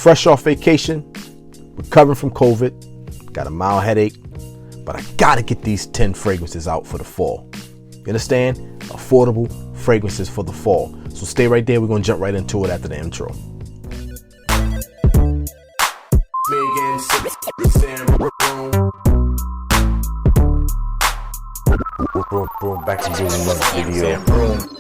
Fresh off vacation, recovering from COVID, got a mild headache, but I gotta get these 10 fragrances out for the fall. You understand? Affordable fragrances for the fall. So stay right there. We're gonna jump right into it after the intro. Back to doing another video.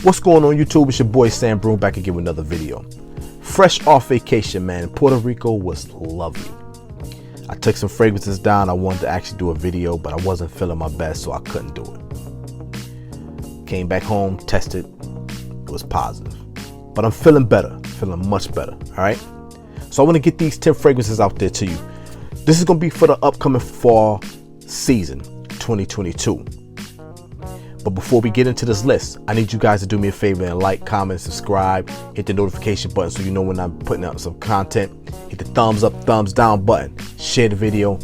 What's going on YouTube? It's your boy Sam Broom back again with another video. Fresh off vacation, man. Puerto Rico was lovely. I took some fragrances down. I wanted to actually do a video, but I wasn't feeling my best, so I couldn't do it. Came back home, tested, it was positive. But I'm feeling better, feeling much better, all right? So I want to get these 10 fragrances out there to you. This is going to be for the upcoming fall season, 2022. But before we get into this list, I need you guys to do me a favor and like, comment, subscribe, hit the notification button so you know when I'm putting out some content. Hit the thumbs up, thumbs down button, share the video,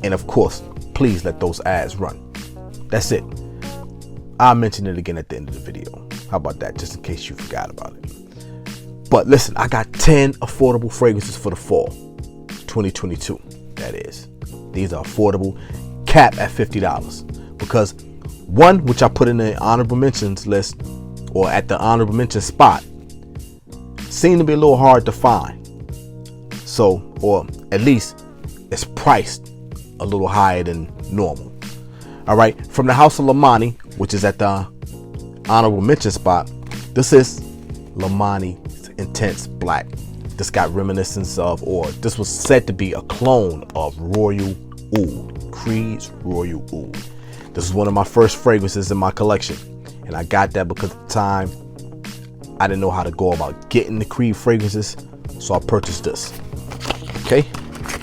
and of course, please let those ads run. That's it. I'll mention it again at the end of the video. How about that, just in case you forgot about it. But listen, I got 10 affordable fragrances for the fall 2022, that is. These are affordable, capped at $50. Because one, which I put in the honorable mentions list, or at the honorable mention spot, seemed to be a little hard to find. So, or at least it's priced a little higher than normal. All right, from the house of Lomani, which is at the honorable mention spot, this is Lomani Intense Black. This got reminiscence of, or this was said to be a clone of Royal Oud, Creed's Royal Oud. This is one of my first fragrances in my collection, and I got that because at the time I didn't know how to go about getting the Creed fragrances, so I purchased this. Okay,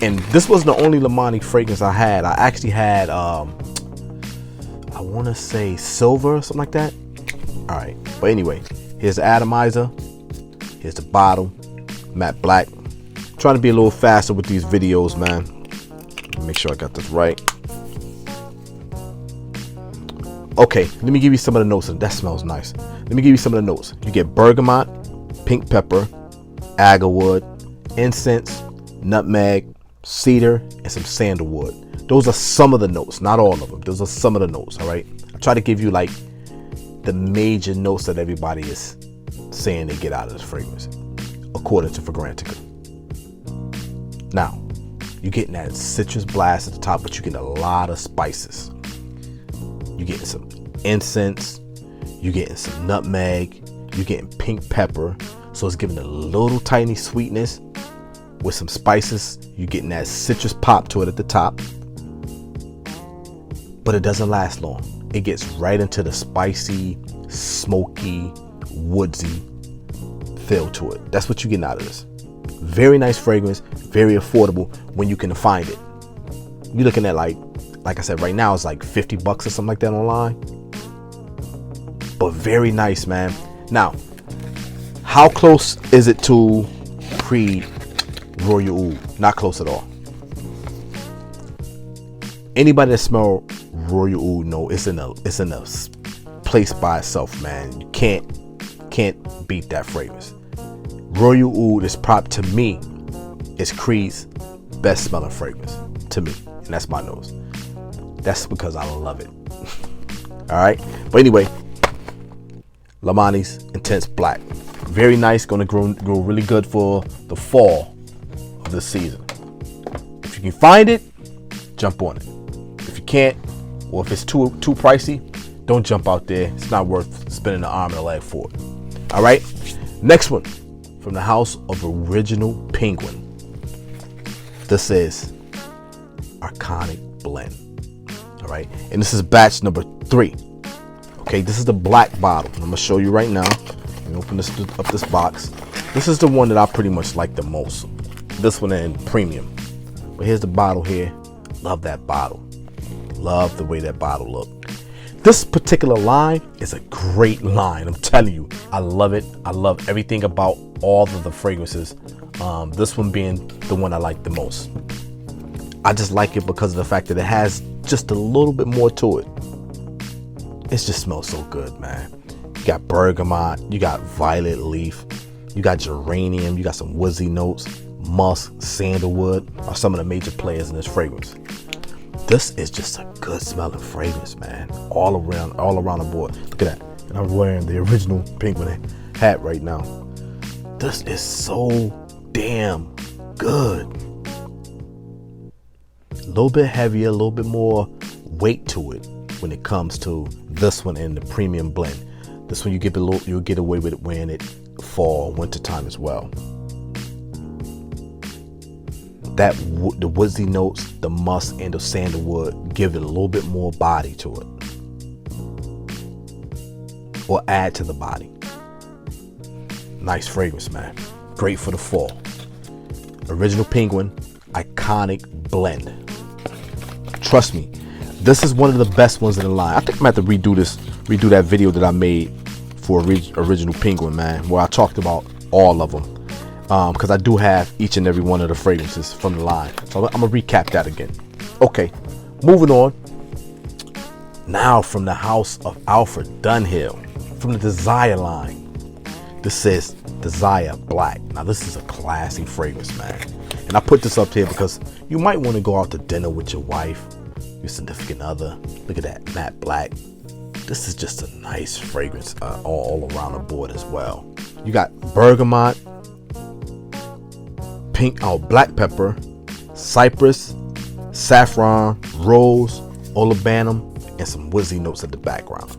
and this wasn't the only Lomani fragrance I had. I actually had I want to say silver or something like that. All right, but anyway, here's the atomizer, here's the bottle, matte black. I'm trying to be a little faster with these videos, man. Make sure I got this right. Okay, let me give you some of the notes. That smells nice. Let me give you some of the notes. You get bergamot, pink pepper, agarwood, incense, nutmeg, cedar, and some sandalwood. Those are some of the notes, not all of them. Those are some of the notes, all right? I try to give you like the major notes that everybody is saying they get out of this fragrance, according to Fragrantica. Now, you're getting that citrus blast at the top, but you're getting a lot of spices. You're getting some incense, you're getting some nutmeg, you're getting pink pepper. So it's giving a little tiny sweetness with some spices. You're getting that citrus pop to it at the top. But it doesn't last long. It gets right into the spicy, smoky, woodsy feel to it. That's what you're getting out of this. Very nice fragrance, very affordable when you can find it. You're looking at like I said, right now it's like $50 or something like that online. But very nice, man. Now, how close is it to Creed Royal Oud? Not close at all. Anybody that smell Royal Oud know it's in a place by itself, man. You can't beat that fragrance. Royal Oud is to me, is Creed's best smelling fragrance to me, and that's my nose. That's because I love it. All right, but anyway, Lomani's Intense Black, very nice. Going to grow really good for the fall of this season. If you can find it, jump on it. If you can't, or if it's too pricey, don't jump out there. It's not worth spending an arm and a leg for it. All right, next one from the house of Original Penguin. This is Iconic Blend. All right, and this is batch number 3. Okay, this is the black bottle. I'm gonna show you right now. Let me open up this box. This is the one that I pretty much like the most. This one in premium. But here's the bottle here. Love that bottle. Love the way that bottle looked. This particular line is a great line. I'm telling you, I love it. I love everything about all of the fragrances. This one being the one I like the most. I just like it because of the fact that it has just a little bit more to it. It just smells so good, man. You got bergamot, you got violet leaf, you got geranium, you got some woodsy notes, musk, sandalwood are some of the major players in this fragrance. This is just a good smelling fragrance, man. All around the board. Look at that. And I'm wearing the original penguin hat right now. This is so damn good. A little bit heavier, a little bit more weight to it when it comes to this one in the premium blend. This one you'll get away with it wearing it fall, winter time as well. The woodsy notes, the musk and the sandalwood give it a little bit more body to it, or add to the body. Nice fragrance, man. Great for the fall. Original Penguin, iconic blend. Trust me, this is one of the best ones in the line. I think I'm gonna have to redo that video that I made for Original Penguin, man, where I talked about all of them. Because I do have each and every one of the fragrances from the line. So I'm gonna recap that again. Okay, moving on. Now from the house of Alfred, Dunhill, from the Desire line. This is Desire Black. Now this is a classy fragrance, man. And I put this up here because you might want to go out to dinner with your wife, your significant other. Look at that, matte black. This is just a nice fragrance all around the board as well. You got bergamot, pink, black pepper, cypress, saffron, rose, olibanum, and some woodsy notes at the background.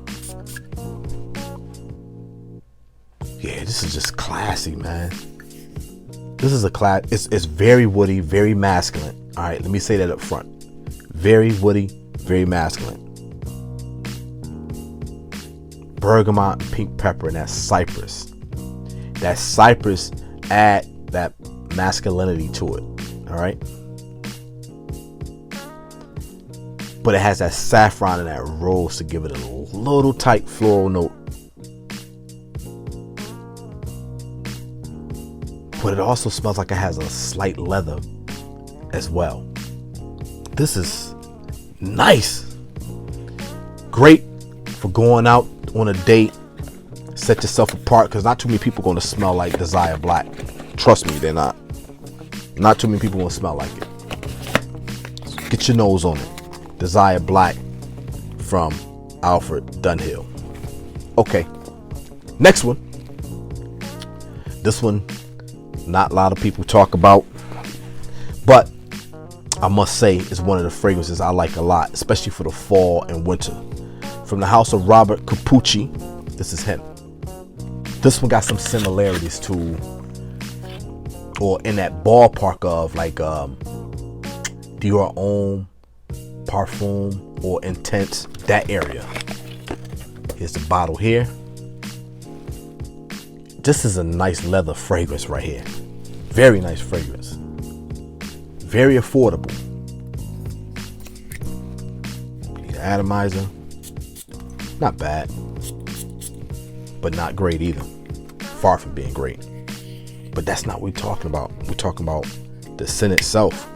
Yeah, this is just classy, man. This is a class. It's very woody, very masculine. All right, let me say that up front. Very woody, very masculine. Bergamot, pink pepper, and that cypress. That cypress add that masculinity to it. All right, but it has that saffron and that rose to give it a little tight floral note. But it also smells like it has a slight leather as well. This is nice. Great for going out on a date. Set yourself apart, because not too many people are going to smell like Desire Black. Trust me, they're not. Not too many people will smell like it. So get your nose on it. Desire Black from Alfred Dunhill. Okay, next one. This one, not a lot of people talk about, but I must say it's one of the fragrances I like a lot, especially for the fall and winter. From the house of Robert Capucci, this is him. This one got some similarities to, or in that ballpark of, like Dior Homme, Perfume, or Intense, that area. Here's the bottle here. This is a nice leather fragrance right here. Very nice fragrance. Very affordable. Need an atomizer. Not bad, but not great either. Far from being great. But that's not what we're talking about. We're talking about the scent itself.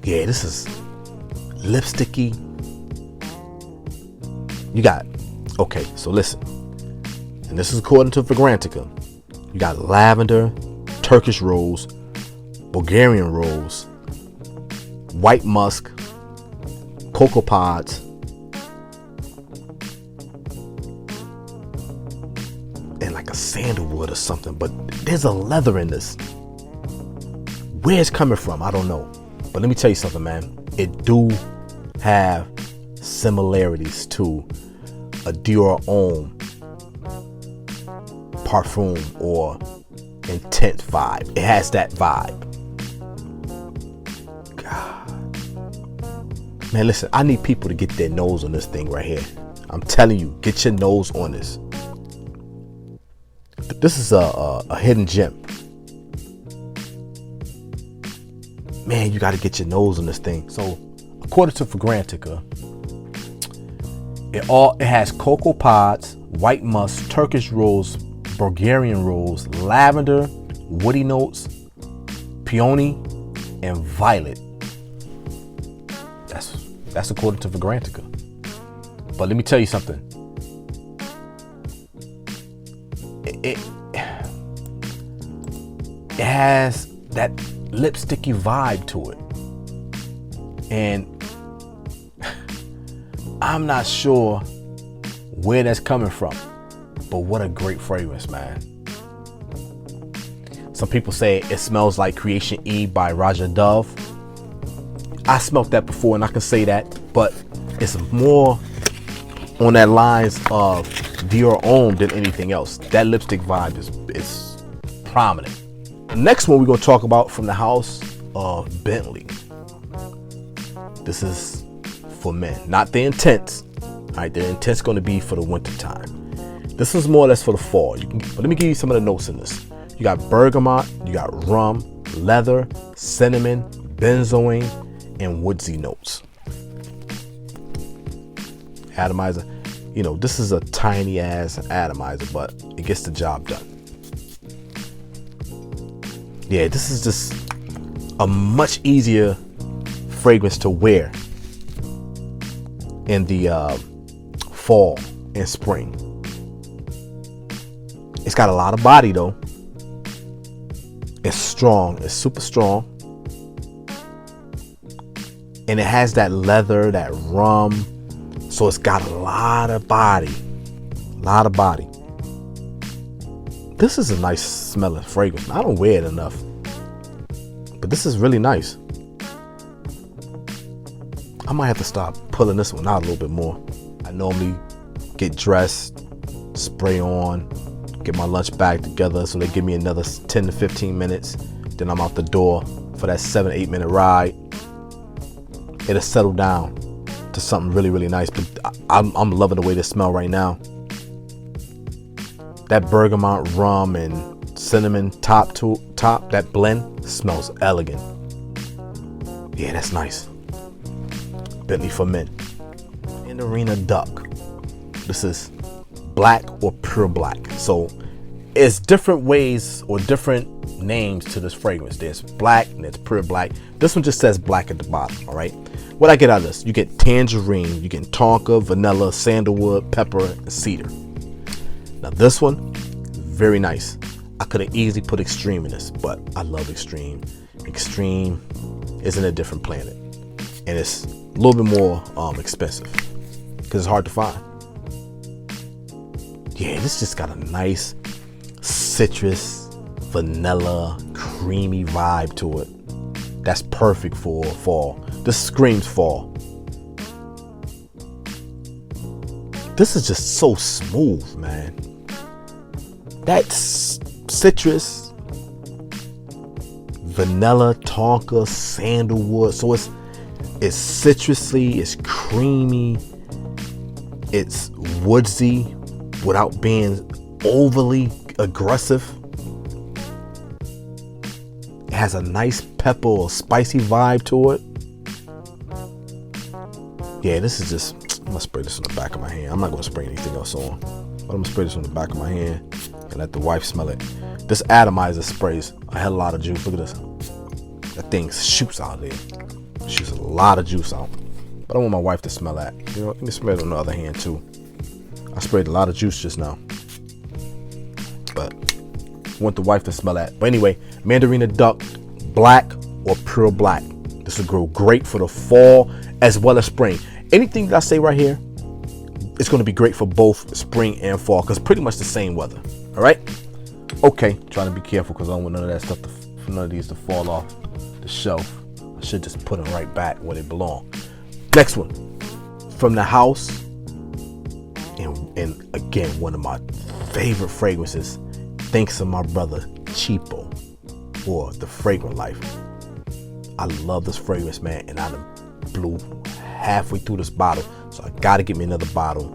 Yeah, this is lipsticky. You got, okay, so listen. And this is according to Fragrantica. You got lavender, Turkish rose, Bulgarian rose, white musk, cocoa pods, and like a sandalwood or something. But there's a leather in this. Where it's coming from, I don't know. But let me tell you something, man. It do have similarities to a Dior Homme Perfume or Intense vibe. It has that vibe. God. Man, listen, I need people to get their nose on this thing right here. I'm telling you, get your nose on this. This is a hidden gem. Man, you got to get your nose on this thing. So, according to Fragrantica, it has cocoa pods, white musk, Turkish rose, Bulgarian rose, lavender, woody notes, peony, and violet That's according to Fragrantica. But let me tell you something. It has that lipsticky vibe to it. And I'm not sure where that's coming from, but what a great fragrance, man. Some people say it smells like Creation E by Raja Dove. I smelled that before and I can say that, but it's more on that lines of Dior Homme than anything else. That lipstick vibe is prominent. The next one we're going to talk about from the house of Bentley. This is for men, not the Intense. All right, the Intense going to be for the winter time. This is more or less for the fall. But let me give you some of the notes in this. You got bergamot, you got rum, leather, cinnamon, benzoin, and woodsy notes. Atomizer, you know, this is a tiny ass atomizer, but it gets the job done. Yeah, this is just a much easier fragrance to wear in the fall and spring. It's got a lot of body though. It's strong, it's super strong. And it has that leather, that rum. So it's got a lot of body. This is a nice smelling fragrance. I don't wear it enough, but this is really nice. I might have to start pulling this one out a little bit more. I normally get dressed, spray on, get my lunch bag together, so they give me another 10 to 15 minutes. Then I'm out the door for that 7-8 minute ride. It'll settle down to something really, really nice. But I'm loving the way this smells right now. That bergamot, rum, and cinnamon top, that blend smells elegant. Yeah, that's nice. Bentley for men. Mandarina Duck. This is black or pure black. So it's different ways or different names to this fragrance. There's black and there's pure black. This one just says black at the bottom. All right. What I get out of this, you get tangerine, you get tonka, vanilla, sandalwood, pepper, and cedar. Now this one, very nice. I could have easily put extreme in this, but I love extreme. Extreme is in a different planet, and it's a little bit more expensive because it's hard to find. Yeah, this just got a nice citrus, vanilla, creamy vibe to it. That's perfect for fall. This screams fall. This is just so smooth, man. That's citrus, vanilla, tonka, sandalwood. So it's citrusy, it's creamy, it's woodsy without being overly aggressive. It has a nice pepper or spicy vibe to it. Yeah, this is just, I'm gonna spray this on the back of my hand. I'm not gonna spray anything else on, but I'm gonna spray this on the back of my hand and let the wife smell it. This atomizer sprays a hell of a lot of juice. Look at this. That thing shoots out there. Shoots a lot of juice out. But I want my wife to smell that. You know, let me spray it on the other hand too. I sprayed a lot of juice just now, but I want the wife to smell that. But anyway, Mandarina Duck, black or pure black. This will grow great for the fall as well as spring. Anything that I say right here, it's going to be great for both spring and fall because pretty much the same weather. All right. Okay. Trying to be careful because I don't want none of that stuff none of these to fall off the shelf. I should just put them right back where they belong. Next one from the house. And again, one of my favorite fragrances, thanks to my brother Cheapo, or the Fragrant Life. I love this fragrance, man, and I blew halfway through this bottle, so I gotta get me another bottle,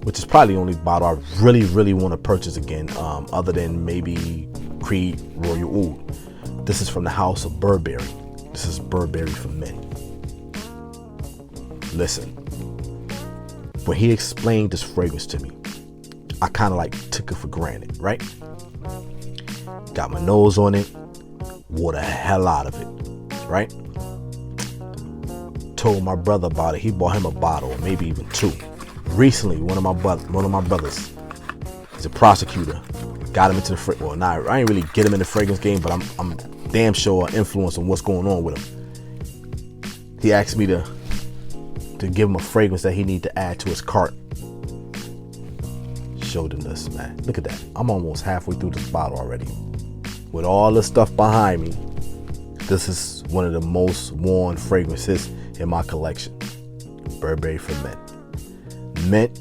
which is probably the only bottle I really want to purchase again, other than maybe Creed Royal Oud. This is from the house of Burberry. This is Burberry for men. Listen, when he explained this fragrance to me, I kind of like took it for granted, right? Got my nose on it, wore the hell out of it, right? told my brother about it. He bought him a bottle, or maybe even two. Recently, one of my brothers, he's a prosecutor, got him into the fragrance. Well, nah, I ain't really get him in the fragrance game, but I'm damn sure an influence on what's going on with him. He asked me to give him a fragrance that he need to add to his cart. Showed him this, man. Look at that. I'm almost halfway through this bottle already. With all the stuff behind me, this is one of the most worn fragrances in my collection. Burberry for Men. Mint,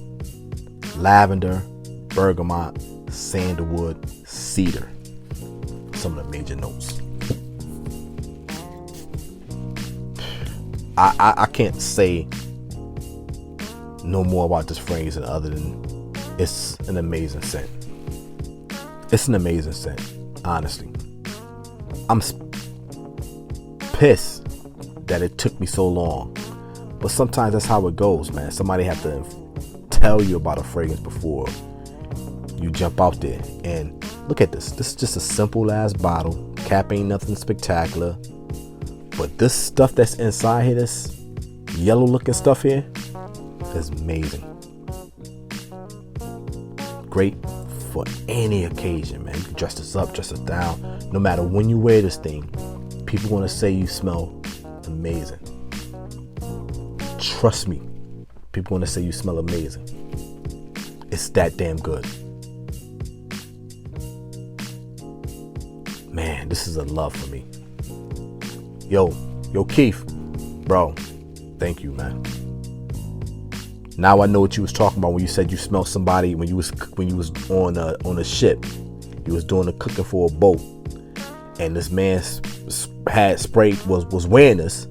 lavender, bergamot, sandalwood, cedar. Some of the major notes. I can't say no more about this fragrance other than it's an amazing scent. It's an amazing scent, honestly. I'm pissed that it took me so long, but sometimes that's how it goes, man. Somebody have to tell you about a fragrance before you jump out there. And look at this. This is just a simple ass bottle. Cap ain't nothing spectacular, but this stuff that's inside here, this yellow looking stuff here, is amazing. Great for any occasion, man. You can dress this up, dress this down. No matter when you wear this thing, people want to say you smell amazing. Trust me, people want to say you smell amazing. It's that damn good. Man, this is a love for me. Yo, Keith, bro, thank you, man. Now I know what you was talking about when you said you smelled somebody when you was on a ship. You was doing the cooking for a boat, and this man had sprayed was wearing this,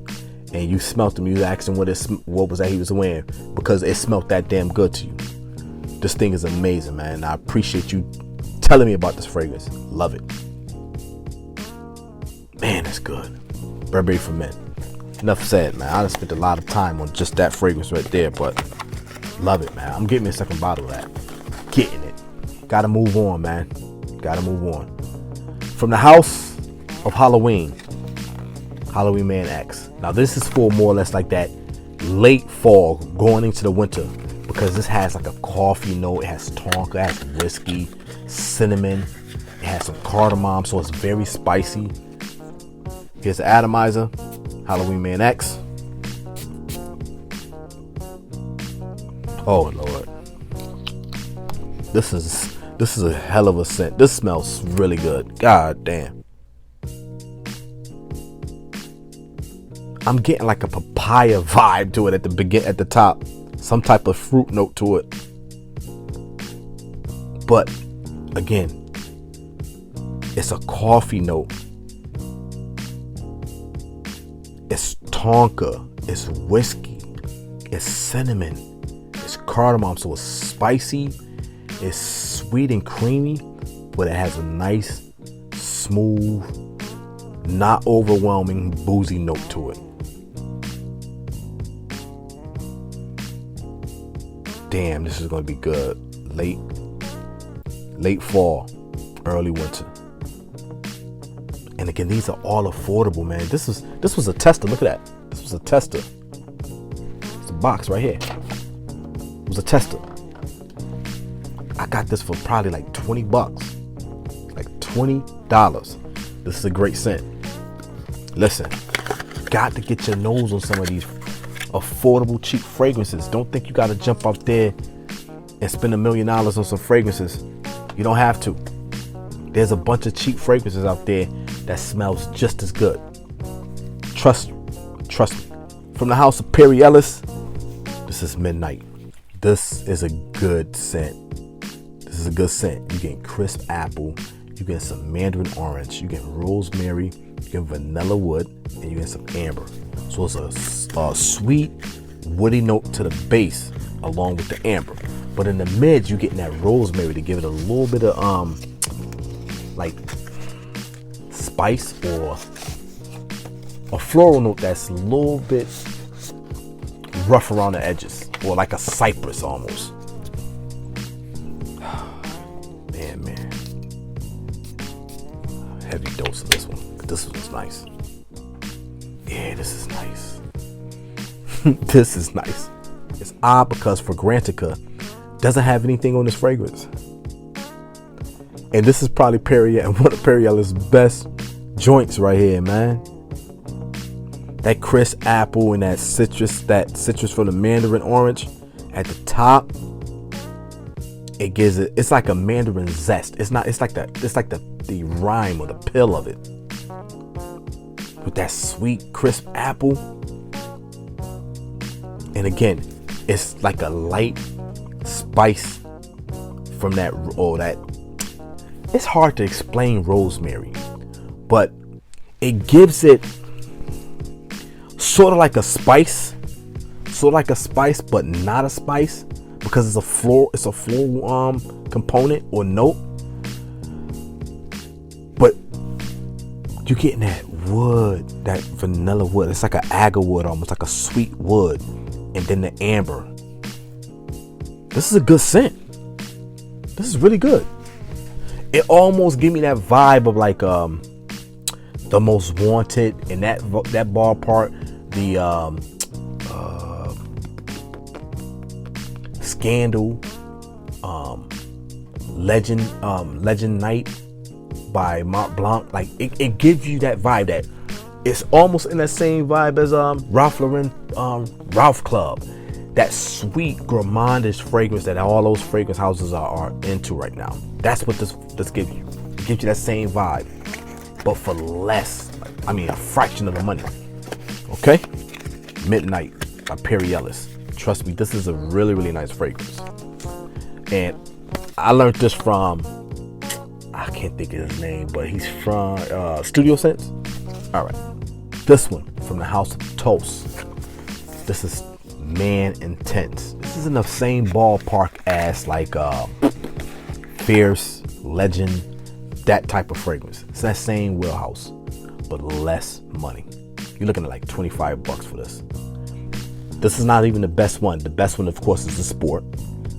and you smelled him. You was asking what was that he was wearing, because it smelled that damn good to you. This thing is amazing, man. I appreciate you telling me about this fragrance. Love it. Man, that's good. Burberry for Men. Enough said, man. I done spent a lot of time on just that fragrance right there, but love it, man. I'm getting me a second bottle of that. Getting it. Gotta move on, man. Gotta move on. From the house of Halloween Man X. Now this is for more or less like that late fall going into the winter, because this has like a coffee note. It has tonka, it has whiskey, cinnamon, it has some cardamom, so it's very spicy. Here's the atomizer, Halloween Man X. Oh Lord, this is a hell of a scent. This smells really good. God damn. I'm getting like a papaya vibe to it at the top, some type of fruit note to it. But again, it's a coffee note. It's tonka, it's whiskey, it's cinnamon, it's cardamom, so it's spicy, it's sweet and creamy, but it has a nice, smooth, not overwhelming, boozy note to it. Damn, this is gonna be good. Late fall, early winter. And again, these are all affordable, man. This was a tester. Look at that. This was a tester. It's a box right here. It was a tester. I got this for probably like $20. Like $20. This is a great scent. Listen, got to get your nose on some of these affordable, cheap fragrances. Don't think you got to jump out there and spend $1 million on some fragrances. You don't have to. There's a bunch of cheap fragrances out there that smells just as good. Trust me. From the house of Perry Ellis, this is Midnight. This is a good scent. You get crisp apple, you get some mandarin orange, you get rosemary, you get vanilla wood, and you get some amber. So it's a sweet, woody note to the base along with the amber. But in the mids, you getting that rosemary to give it a little bit of like spice or a floral note that's a little bit rough around the edges, or like a cypress almost. Man. Heavy dose of this one. This one's nice. Yeah, this is nice. This is nice. It's odd because Fragrantica doesn't have anything on this fragrance. And this is probably one of Perriella's best joints right here, man. That crisp apple and that citrus from the mandarin orange at the top. It gives it's like a mandarin zest. It's like the rind or the pill of it. With that sweet, crisp apple. And again, it's like a light spice from that. It's hard to explain rosemary, but it gives it sort of like a spice, but not a spice, because it's a floral component or note. But you're getting that wood, that vanilla wood. It's like an agar wood, almost like a sweet wood, and then the amber. This is a good scent. This is really good. It almost give me that vibe of like the Most Wanted in that ballpark. The Scandal, Legend Night by Mont Blanc. Like it gives you that vibe that it's almost in that same vibe as Ralph Lauren Ralph Club. That sweet gourmandish fragrance that all those fragrance houses are into right now. That's what this gives you. It gives you that same vibe, but for less. I mean, a fraction of the money. Okay? Midnight by Perriella's. Trust me, this is a really, really nice fragrance. And I learned this from, I can't think of his name, but he's from Studio Sense. All right. This one from the House of Toast. This is Man Intense. This is in the same ballpark as like Fierce, Legend, that type of fragrance. It's that same wheelhouse, but less money. You're looking at like $25 for this. This is not even the best one. The best one, of course, is the Sport,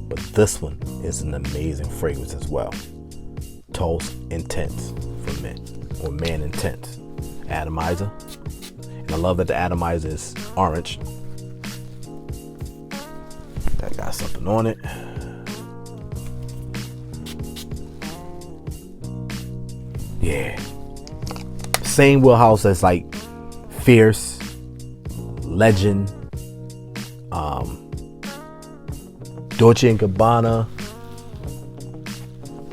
but this one is an amazing fragrance as well. Toast Intense from Men, or Man Intense. Atomizer. And I love that the atomizer is orange. That got something on it. Yeah. Same wheelhouse as like Fierce, Legend, Dolce&Gabbana.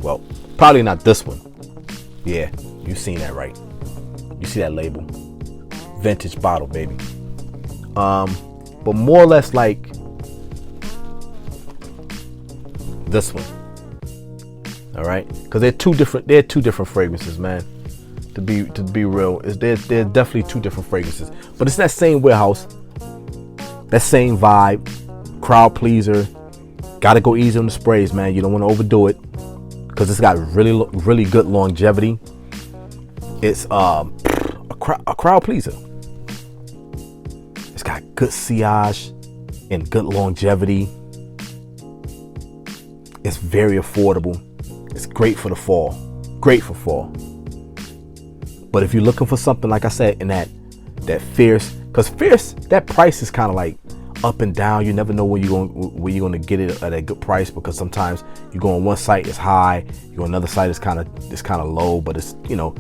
Well, probably not this one. Yeah, you seen that right. You see that label. Vintage bottle, baby. But more or less like this one. All right, because they're two different fragrances, man. To be real, they're definitely two different fragrances, but it's that same warehouse, that same vibe, crowd pleaser. Gotta go easy on the sprays, man. You don't want to overdo it because it's got really good longevity. It's a crowd pleaser. It's got good sillage and good longevity. It's very affordable. It's great for the fall. Great for fall. But if you're looking for something, like I said, in that Fierce, because Fierce, that price is kind of like up and down. You never know where you're going to get it at a good price, because sometimes you go on one site, it's high. You go on another site, it's kind of low. But it's, you know,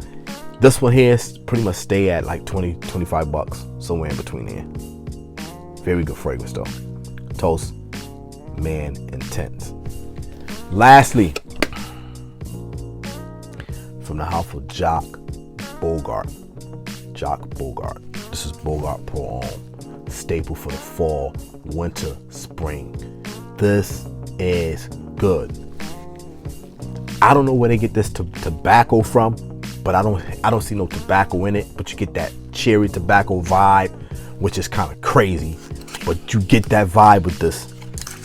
this one here is pretty much stay at like $20-25, somewhere in between there. Very good fragrance though. Toast Man Intense. Lastly, from the house of Jacques Bogart. This is Bogart Pour Homme. Staple for the fall, winter, spring. This is good. I don't know where they get this tobacco from, but I don't see no tobacco in it. But you get that cherry tobacco vibe, which is kind of crazy. But you get that vibe with this,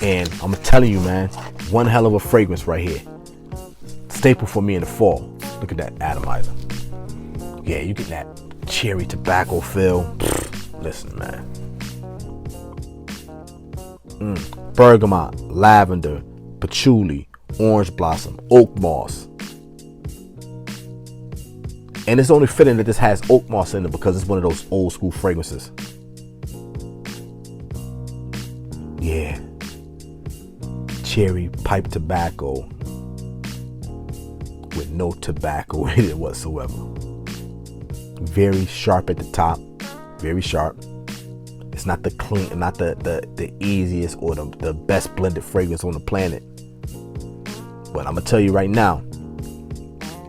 and I'm telling you, man, one hell of a fragrance right here. Staple for me in the fall. Look at that atomizer. Yeah, you get that cherry tobacco feel. Listen, man. Bergamot, lavender, patchouli, orange blossom, oak moss. And it's only fitting that this has oak moss in it because it's one of those old school fragrances. Yeah. Cherry pipe tobacco with no tobacco in it whatsoever. Very sharp at the top. Very sharp. It's not the clean, not the easiest or the best blended fragrance on the planet. But I'm gonna tell you right now,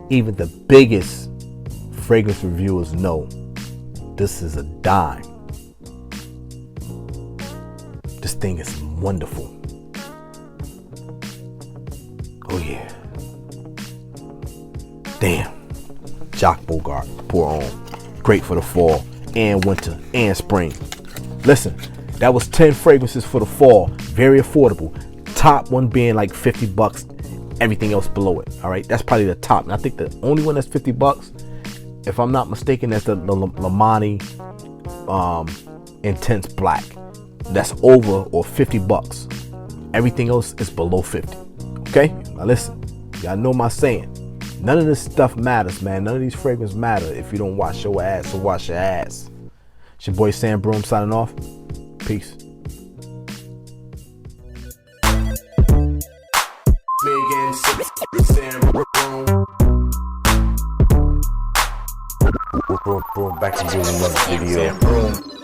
even the biggest fragrance reviewers know this is a dime. This thing is wonderful. Oh yeah. Damn. Jacques Bogart, Pour Homme. Great for the fall and winter and spring. Listen, that was 10 fragrances for the fall. Very affordable. Top one being like 50 bucks. Everything else below it. All right, that's probably the top. And I think the only one that's 50 bucks, if I'm not mistaken, that's the Lomani Intense Black. That's over or 50 bucks. Everything else is below 50. Okay, now listen, y'all know my saying. None of this stuff matters, man. None of these fragrances matter if you don't wash your ass. So wash your ass. It's your boy Sambroome signing off. Peace. Back to you in another video.